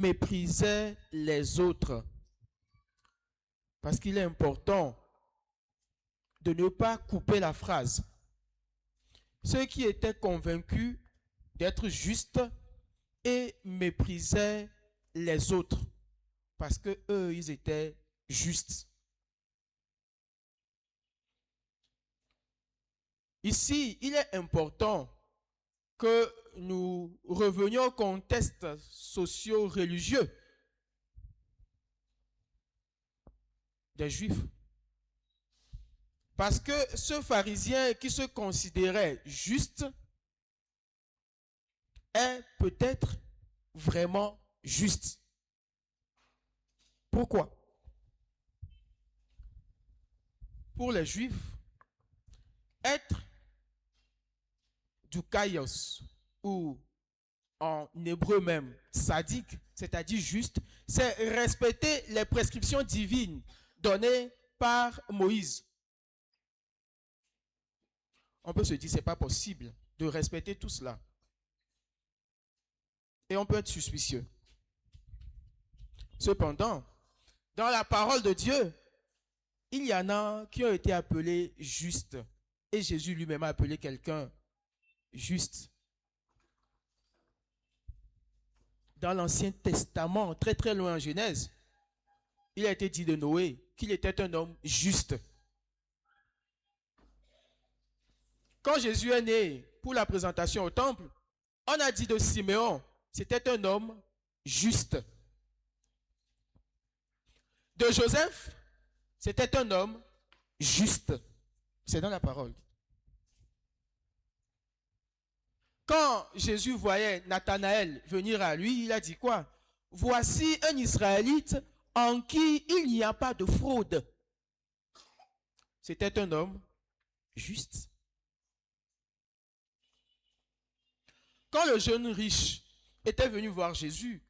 méprisait les autres. Parce qu'il est important de ne pas couper la phrase. Ceux qui étaient convaincus d'être justes et méprisaient les autres parce que eux, ils étaient justes. Ici, il est important que nous revenions au contexte socio-religieux des Juifs. Parce que ce pharisien qui se considérait juste est peut-être vraiment juste. Pourquoi? Pour les Juifs, être doukaïos ou en hébreu même sadique, c'est-à-dire juste, c'est respecter les prescriptions divines données par Moïse. On peut se dire, c'est pas possible de respecter tout cela. Et on peut être suspicieux. Cependant, dans la parole de Dieu, il y en a qui ont été appelés justes. Et Jésus lui-même a appelé quelqu'un juste. Dans l'Ancien Testament, très très loin en Genèse, il a été dit de Noé qu'il était un homme juste. Quand Jésus est né pour la présentation au temple, on a dit de Siméon, c'était un homme juste. De Joseph, c'était un homme juste. C'est dans la parole. Quand Jésus voyait Nathanaël venir à lui, il a dit quoi? Voici un Israélite en qui il n'y a pas de fraude. C'était un homme juste. Quand le jeune riche était venu voir Jésus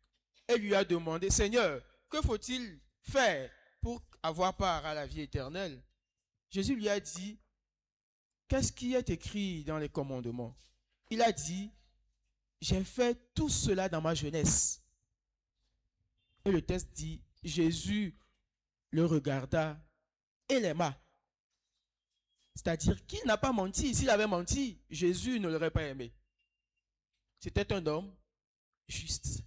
et lui a demandé, Seigneur, que faut-il faire pour avoir part à la vie éternelle? Jésus lui a dit, qu'est-ce qui est écrit dans les commandements? Il a dit, j'ai fait tout cela dans ma jeunesse. Et le texte dit, Jésus le regarda et l'aima. C'est-à-dire qu'il n'a pas menti. S'il avait menti, Jésus ne l'aurait pas aimé. C'était un homme juste.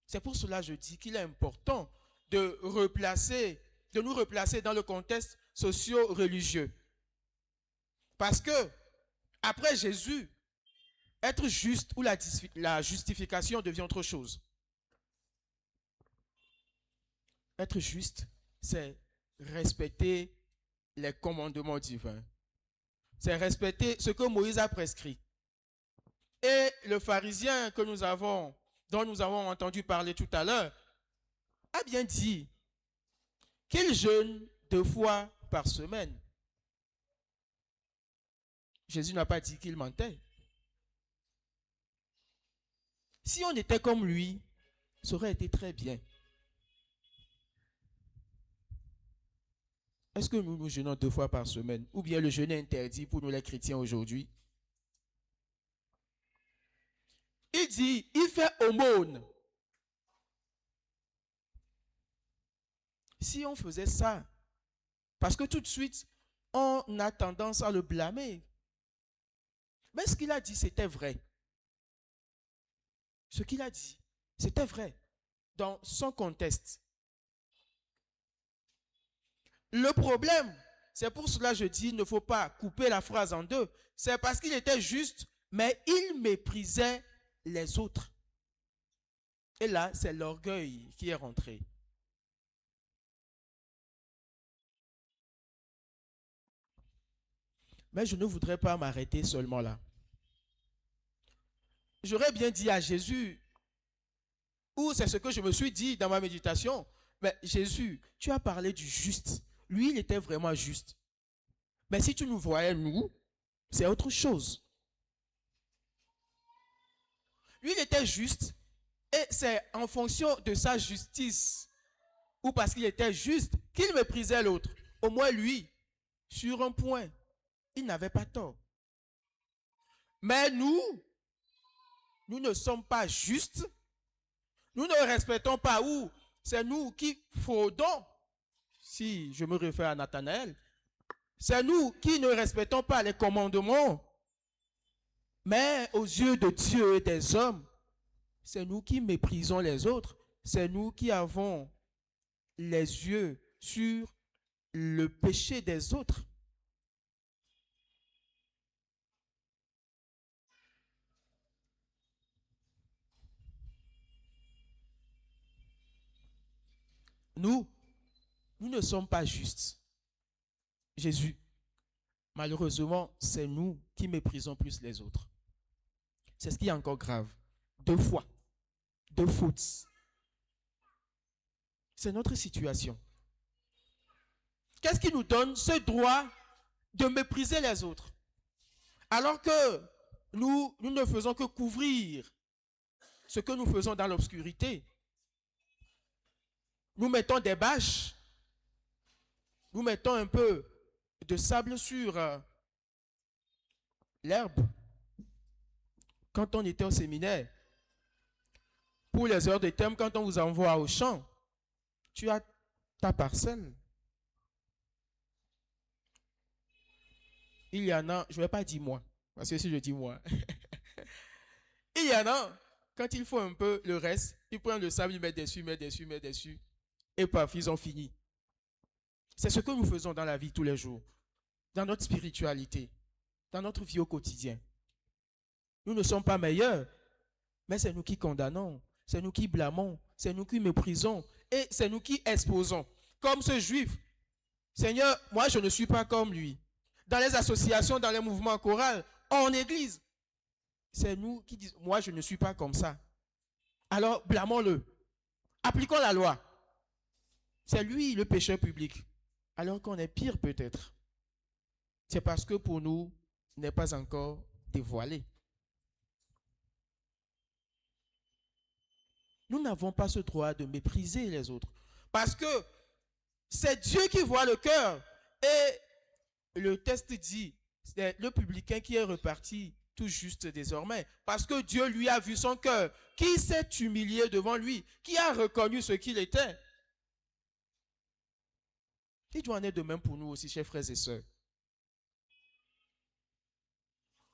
C'est pour cela que je dis qu'il est important de nous replacer dans le contexte socio-religieux. Parce que, après Jésus, être juste ou la justification devient autre chose. Être juste, c'est respecter les commandements divins. C'est respecter ce que Moïse a prescrit. Et le pharisien dont nous avons entendu parler tout à l'heure, a bien dit qu'il jeûne 2 fois par semaine. Jésus n'a pas dit qu'il mentait. Si on était comme lui, ça aurait été très bien. Est-ce que nous jeûnons 2 fois par semaine? Ou bien le jeûne est interdit pour nous les chrétiens aujourd'hui? Il dit, il fait aumône. Si on faisait ça, parce que tout de suite, on a tendance à le blâmer. Mais ce qu'il a dit, c'était vrai. Ce qu'il a dit, c'était vrai dans son contexte. Le problème, c'est pour cela que je dis, il ne faut pas couper la phrase en deux. C'est parce qu'il était juste, mais il méprisait les autres. Et là, c'est l'orgueil qui est rentré. Mais je ne voudrais pas m'arrêter seulement là. J'aurais bien dit à Jésus, ou c'est ce que je me suis dit dans ma méditation, mais Jésus, tu as parlé du juste. Lui, il était vraiment juste. Mais si tu nous voyais, nous, c'est autre chose. Lui, il était juste, et c'est en fonction de sa justice, ou parce qu'il était juste, qu'il méprisait l'autre. Au moins lui, sur un point, il n'avait pas tort. Mais nous ne sommes pas justes Nous ne respectons pas où? C'est nous qui fraudons. Si je me réfère à Nathanaël, c'est nous qui ne respectons pas les commandements. Mais aux yeux de Dieu et des hommes, c'est nous qui méprisons les autres. C'est nous qui avons les yeux sur le péché des autres. Nous ne sommes pas justes. Jésus, malheureusement, c'est nous qui méprisons plus les autres. C'est ce qui est encore grave. 2 fois, 2 fautes. C'est notre situation. Qu'est-ce qui nous donne ce droit de mépriser les autres? Alors que nous ne faisons que couvrir ce que nous faisons dans l'obscurité. Nous mettons des bâches. Nous mettons un peu de sable sur l'herbe. Quand on était au séminaire, pour les heures de thème, quand on vous envoie au champ, tu as ta parcelle. Il y en a, je ne vais pas dire moi, parce que si je dis moi, il y en a, quand il faut un peu le reste, ils prennent le sable, ils mettent dessus, et paf, ils ont fini. C'est ce que nous faisons dans la vie tous les jours, dans notre spiritualité, dans notre vie au quotidien. Nous ne sommes pas meilleurs, mais c'est nous qui condamnons, c'est nous qui blâmons, c'est nous qui méprisons, et c'est nous qui exposons. Comme ce juif, Seigneur, moi je ne suis pas comme lui. Dans les associations, dans les mouvements choraux, en église, c'est nous qui disons, moi je ne suis pas comme ça. Alors blâmons-le. Appliquons la loi. C'est lui le pécheur public. Alors qu'on est pire peut-être. C'est parce que pour nous, n'est pas encore dévoilé. Nous n'avons pas ce droit de mépriser les autres. Parce que c'est Dieu qui voit le cœur. Et le texte dit, c'est le publicain qui est reparti tout juste désormais. Parce que Dieu lui a vu son cœur. Qui s'est humilié devant lui? Qui a reconnu ce qu'il était? Il doit en être de même pour nous aussi, chers frères et sœurs.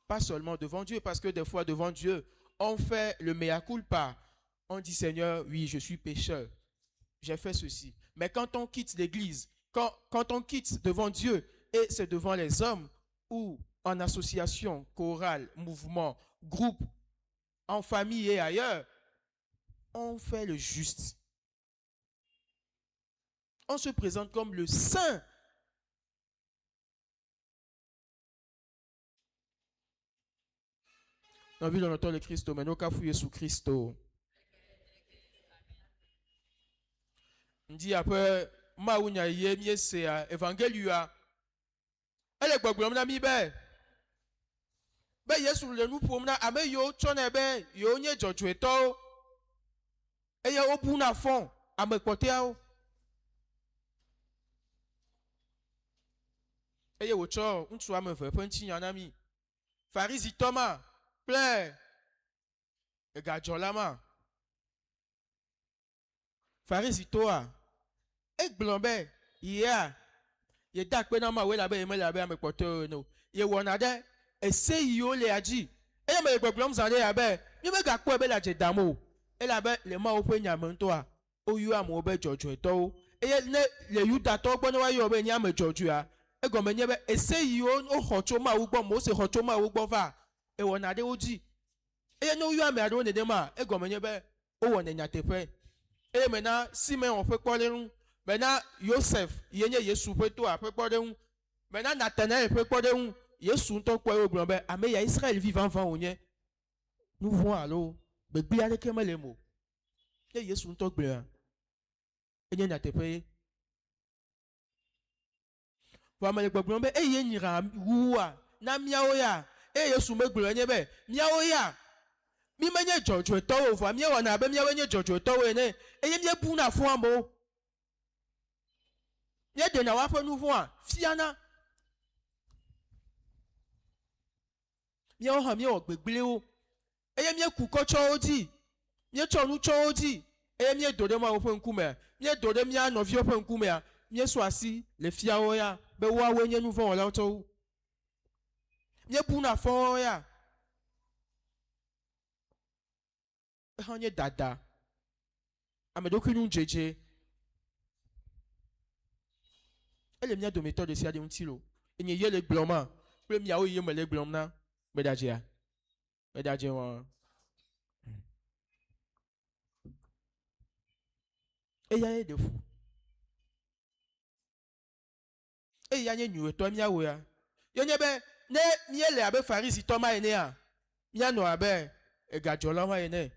Pas seulement devant Dieu, parce que des fois devant Dieu, on fait le mea culpa. On dit, Seigneur, oui, je suis pécheur. J'ai fait ceci. Mais quand on quitte l'église, quand on quitte devant Dieu, et c'est devant les hommes, ou en association, chorale, mouvement, groupe, en famille et ailleurs, on fait le juste. On se présente comme le saint. On a vu dans notre le Christ, mais nous avons fouillé sous Christ. On dit après, Maounia yé c'est évangélia. Elle est quoi na mi be. Be Yesu le nous pour na ame yo tchone be yo nye jojo eto. E ya obu na fon ame kote a o. E ya wo cho ntu ame ve penti yana mi. Farisi Thomas, ple. E ga jolama. Farisi toa. E glombe yeah. Ye dak pe na ma we la be me la be ame kote no. Ye wona de ese yo le aji. E me gbogbom zande ya be. Ni me ga ko be la je damo. E la be le ma o pe nya me toa. O yu am obe jojo eto. E ne le yuda to gbo no wa yo be nya me jojo a. E go me nye be ese yo o hocho ma ugbo mo se hocho ma ugbo fa. E wona de oji. E no yu am ado ne de ma. E go me nye be o wona nya tepe. E me na Simeon fe kpolerun. Maintenant, Joseph, il y a Yesu pe to après quoi de un. Maintenant, Nathanaël pe quoi de un. Yesu to quoi au grand ben. Ame ya Israël vivant vent onye. Nous voyons alors. Mais bien avec les mots. Et Yesu to blanc. Et y a te paye. Voilà les grand ben. Et y a ouah. Na miao ya. Et Yesu me blanc nye ben. Miao ya. Mi menye Jojo to over. Miao na be miao nye Jojo to we ne. Et y a pour na fo amo. Nye de na wafe nouveau fiana. Nye o ha nye o gbegbele o. Eye nye kuko cho odi. Nye cho nu cho odi. Et mieux donner moi au point coumer. Mieux donner mia no vieux point coumer. Mieux soit si les fiaoya. Be wa wenye nous vont là tout. Mieux pour na foya. On est dada. Amedoku nous jeje. Elle est mieux de méthode de siade un tilo. Et n'y a les blomma. Le miao y me les blomna. Medajia. Medajia. Et y a de fou. Et y a une nuit, toi, miaou ya. Y'en a ben, ne, miel abe farisi, Thomas ene ya. Miano abe, et gadjolama ene.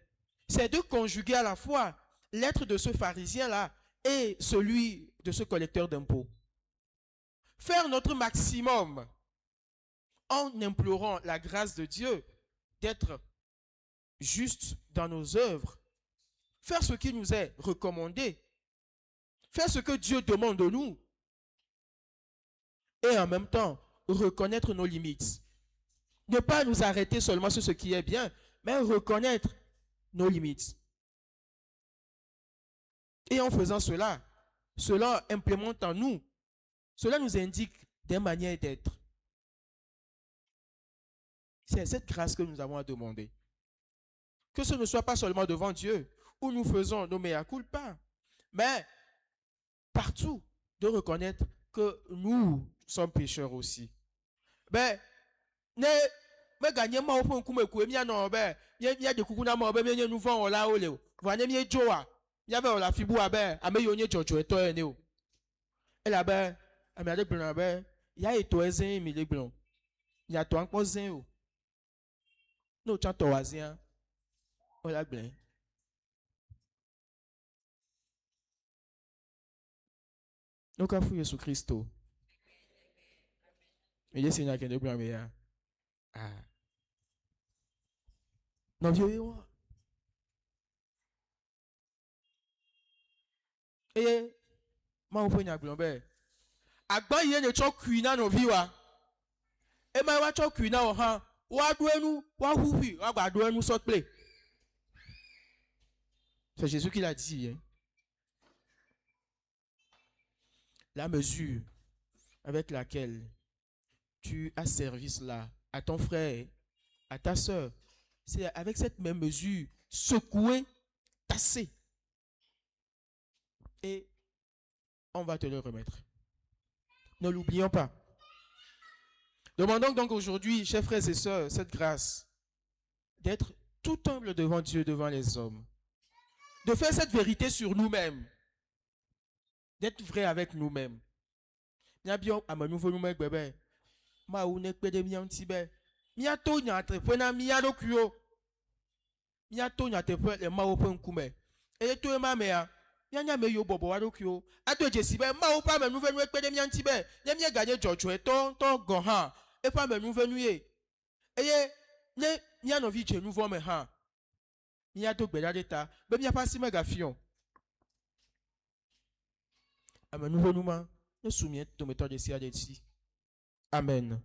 C'est de conjuguer à la fois l'être de ce pharisien-là et celui de ce collecteur d'impôts. Faire notre maximum en implorant la grâce de Dieu d'être juste dans nos œuvres. Faire ce qui nous est recommandé. Faire ce que Dieu demande de nous. Et en même temps, reconnaître nos limites. Ne pas nous arrêter seulement sur ce qui est bien, mais reconnaître nos limites. Et en faisant cela, cela implémente en nous, cela nous indique des manières d'être. C'est cette grâce que nous avons à demander. Que ce ne soit pas seulement devant Dieu, où nous faisons nos mea culpa, mais partout, de reconnaître que nous sommes pécheurs aussi. Ben, ne gagner ma open kume ku emi ano be ya de kuku na ma be me nu fon ola ole o va ne mi joa ya be ola fibu abe ame yo nye jojo eto ene o e la be ame ade gbon abe ya eto ezen mi le gbon ya to anpo zen o no chan to wazia ola gbon no ka fu Yesu Kristo e je senya ke de gbon me ya ah no vieux yo e ma o fenya gbon be agba ye ne cho kui na no viwa e ma wa cho kui na o han wa do enu wa huhui wa gba do enu so ple. C'est Jésus qui l'a dit. Hein? La mesure avec laquelle tu as servi cela à ton frère, à ta soeur, c'est avec cette même mesure secouée, tassée. Et on va te le remettre. Ne l'oublions pas. Demandons donc aujourd'hui, chers frères et sœurs, cette grâce d'être tout humble devant Dieu, devant les hommes. De faire cette vérité sur nous-mêmes. D'être vrai avec nous-mêmes. Nyabio amanuvo nous mek bebe. Ma ou nek pede mi antibe. Mi ato nya trepena mi ado kuyo. Mi ato nya trepe le ma open kume. E to e ma me ya. Nya me yo bobo ado kuyo. Ato jesibe ma ou pa manuve nous pede mi antibe. Nya mi gagné jojo e to gohan. E pa manuve nous ye. E ye ne nya no vi je nous vo me ha. Mi ato gbeda deta. Be mi apasi me gafion. Amanuvo nous ma. Nous soumis de méthode de ici. Amen.